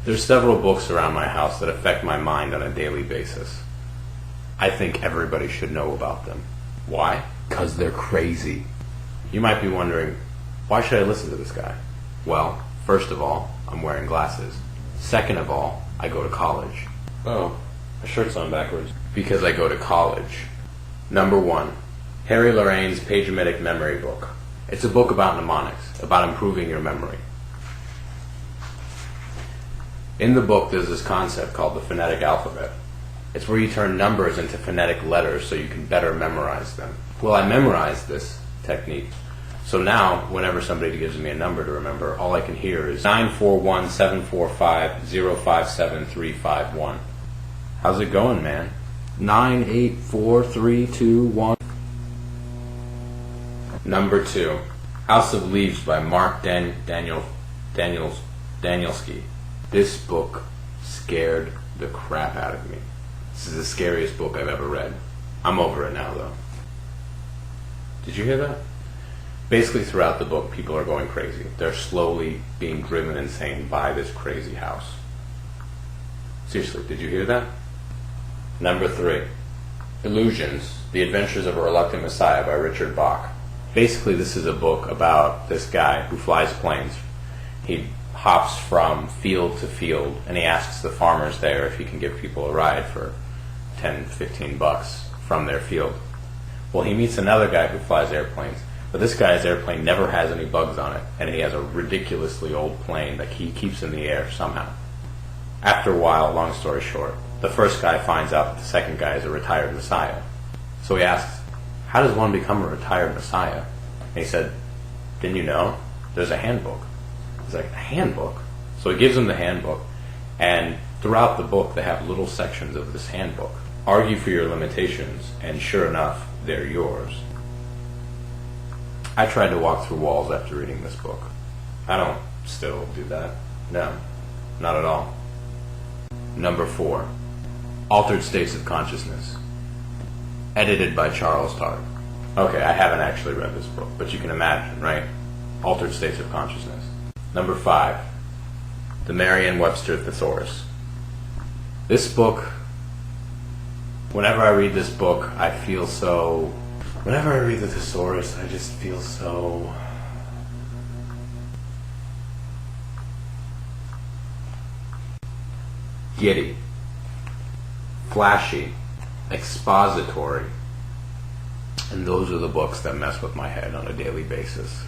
There's several books around my house that affect my mind on a daily basis. I think everybody should know about them. Why? Because they're crazy. You might be wondering, why should I listen to this guy? Well, first of all, I'm wearing glasses. Second of all, I go to college. Oh, my shirt's on backwards. Because I go to college. Number 1, Harry Lorraine's Page-O-Metic Memory Book. It's a book about mnemonics, about improving your memory. In the book, there's this concept called the phonetic alphabet. It's where you turn numbers into phonetic letters so you can better memorize them. Well, I memorized this technique. So now, whenever somebody gives me a number to remember, all I can hear is 941-745-057-351. How's it going, man? 984-321. Number 2, House of Leaves by Mark Danielski. This book scared the crap out of me. This is the scariest book I've ever read. I'm over it now, though. Did you hear that? Basically, throughout the book, people are going crazy. They're slowly being driven insane by this crazy house. Seriously, did you hear that? Number 3, Illusions, The Adventures of a Reluctant Messiah by Richard Bach. Basically, this is a book about this guy who flies planes. He hops from field to field, and he asks the farmers there if he can give people a ride for 10, 15 bucks from their field. Well, he meets another guy who flies airplanes, but this guy's airplane never has any bugs on it, and he has a ridiculously old plane that he keeps in the air somehow. After a while, long story short, the first guy finds out that the second guy is a retired messiah. So he asks, how does one become a retired messiah? And he said, didn't you know? There's a handbook. He's like, a handbook? So he gives him the handbook, and throughout the book they have little sections of this handbook. Argue for your limitations, and sure enough, they're yours. I tried to walk through walls after reading this book. I don't still do that. No, not at all. Number 4, Altered States of Consciousness, edited by Charles Tart. Okay, I haven't actually read this book, but you can imagine, right? Altered States of Consciousness. Number 5, The Merriam-Webster Thesaurus. This book, whenever I read this book, whenever I read the thesaurus, I just feel so giddy, flashy, expository. And those are the books that mess with my head on a daily basis.